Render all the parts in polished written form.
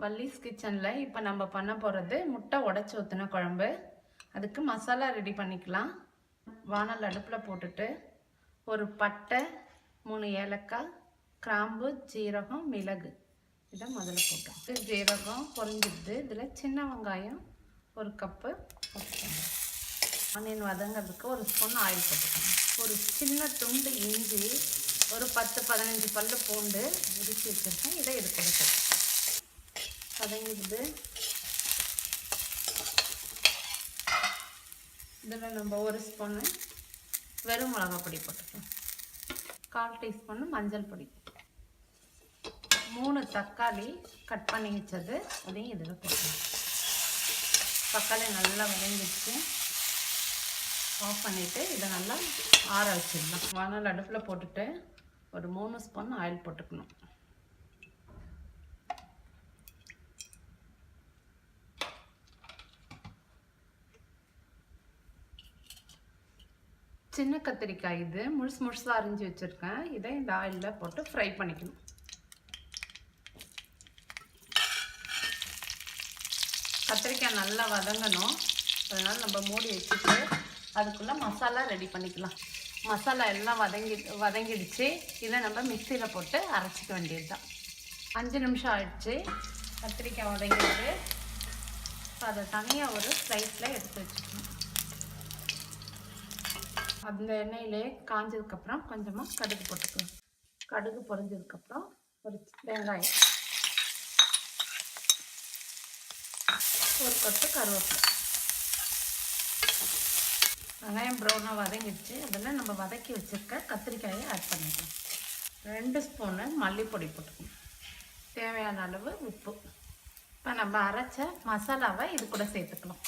வள்ளிஸ் கிச்சனில் இப்போ நம்ம பண்ண போகிறது முட்டை உடச்சி ஊற்றின குழம்பு. அதுக்கு மசாலா ரெடி பண்ணிக்கலாம். வானல் அடுப்பில் போட்டுட்டு ஒரு பட்டை, 3 ஏலக்காய், கிராம்பு, ஜீரகம், மிளகு இதை முதல்ல போட்டோம். ஜீரகம் பொரிஞ்சிடுது. இதில் சின்ன வெங்காயம் 1 கப்பு போட்டுக்கோங்க. ஆனியன் வதங்கிறதுக்கு 1 ஸ்பூன் ஆயில் போட்டுக்கோங்க. ஒரு சின்ன துண்டு இஞ்சி, ஒரு 10-15 பல்லு பூண்டு உரிச்சு வச்சுருக்கேன். இதை இது கொடுக்கும் வதங்கிடுது. இதில் நம்ம 1 ஸ்பூன்னு வெறும் மிளகாய் பொடி போட்டுக்கலாம். 1/4 டீஸ்பூன்னு மஞ்சள் பொடி, 3 தக்காளி கட் பண்ணி வச்சது அதையும் இதில் போட்டுக்கலாம். தக்காளி நல்லா வதங்கிடுச்சு. ஆஃப் பண்ணிவிட்டு இதை நல்லா ஆற வச்சிடலாம். வானல் அடுப்பில் போட்டுட்டு ஒரு 3 ஸ்பூன் ஆயில் போட்டுக்கணும். சின்ன கத்திரிக்காய் இது முழுசாக அரிஞ்சு வச்சுருக்கேன். இதை இந்த ஆயிலில் போட்டு ஃப்ரை பண்ணிக்கணும். கத்திரிக்காய் நல்லா வதங்கணும். அதனால் நம்ம மூடி வச்சுட்டு அதுக்குள்ளே மசாலா ரெடி பண்ணிக்கலாம். மசாலா எல்லாம் வதங்கிடுச்சு. இதை நம்ம மிக்சியில் போட்டு அரைச்சிக்க வேண்டியது தான். 5 நிமிஷம் ஆயிடுச்சு. கத்திரிக்காய் வதங்கிட்டு அதை தனியாக ஒரு ஸ்லைஸில் எடுத்து வச்சுக்கணும். அந்த எண்ணெயிலே காஞ்சதுக்கப்புறம் கொஞ்சமாக கடுகு போட்டுக்கலாம். கடுகு பொரிஞ்சதுக்கப்புறம் ஒரு வெங்காயம், 1 கொத்து கருவேப்பிலை. வெங்காயம் ப்ரௌனாக வதங்கிடுச்சு. அதில் நம்ம வதக்கி வச்சுருக்க கத்திரிக்காயை ஆட் பண்ணிக்கலாம். 2 ஸ்பூனு மல்லிப்பொடி போட்டுக்கணும். தேவையான அளவு உப்பு. இப்போ நம்ம அரைச்ச மசாலாவை இது கூட சேர்த்துக்கலாம்.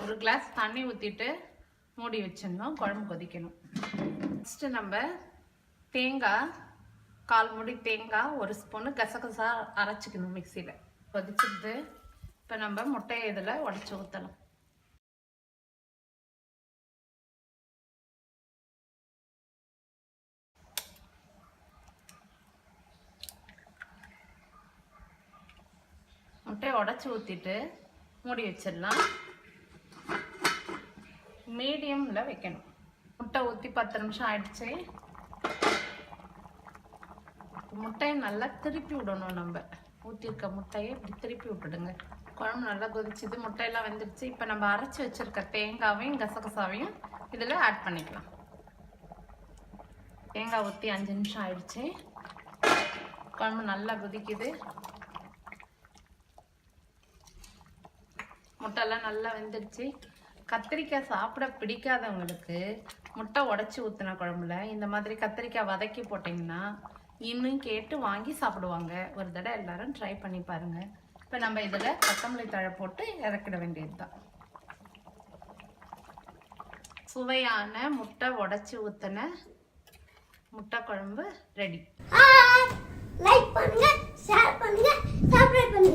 ஒரு கிளாஸ் தண்ணி ஊற்றிட்டு மூடி வச்சிடணும். குழம்பு கொதிக்கணும். ஃபஸ்ட்டு நம்ம தேங்காய், 1/4 மூடி தேங்காய், 1 ஸ்பூனு கசகசா அரைச்சிக்கணும் மிக்சியில். கொதிச்சுட்டு இப்போ நம்ம முட்டையை இதில் உடச்சி ஊற்றலாம். முட்டையை உடச்சி ஊற்றிட்டு மூடி வச்சிடலாம். மீடியமில் வைக்கணும். முட்டை ஊற்றி 10 நிமிஷம் ஆயிடுச்சு. முட்டையை நல்லா திருப்பி விடணும். நம்ம ஊற்றிருக்க முட்டையை இப்படி திருப்பி விட்டுடுங்க. குழம்பு நல்லா கொதிச்சுது. முட்டையெல்லாம் வெந்துடுச்சு. இப்போ நம்ம அரைச்சி வச்சுருக்க தேங்காவையும் கசகசாவையும் இதில் ஆட் பண்ணிக்கலாம். தேங்காய் ஊற்றி 5 நிமிஷம் ஆயிடுச்சு. குழம்பு நல்லா கொதிக்குது. முட்டையெல்லாம் நல்லா வெந்துடுச்சு. கத்திரிக்காய் சாப்பிட பிடிக்காதவங்களுக்கு முட்டை உடச்சி ஊற்றின குழம்புல இந்த மாதிரி கத்திரிக்காய் வதக்கி போட்டிங்கன்னா இன்னும் கேட்டு வாங்கி சாப்பிடுவாங்க. ஒரு தடவை எல்லாரும் ட்ரை பண்ணி பாருங்கள். இப்போ நம்ம இதில் கொத்தமல்லி தழை போட்டு இறக்கிட வேண்டியது தான். சுவையான முட்டை உடச்சி ஊற்றின முட்டை குழம்பு ரெடி. லைக் பண்ணுங்க, ஷேர் பண்ணுங்க, சப்ஸ்கிரைப் பண்ணுங்க.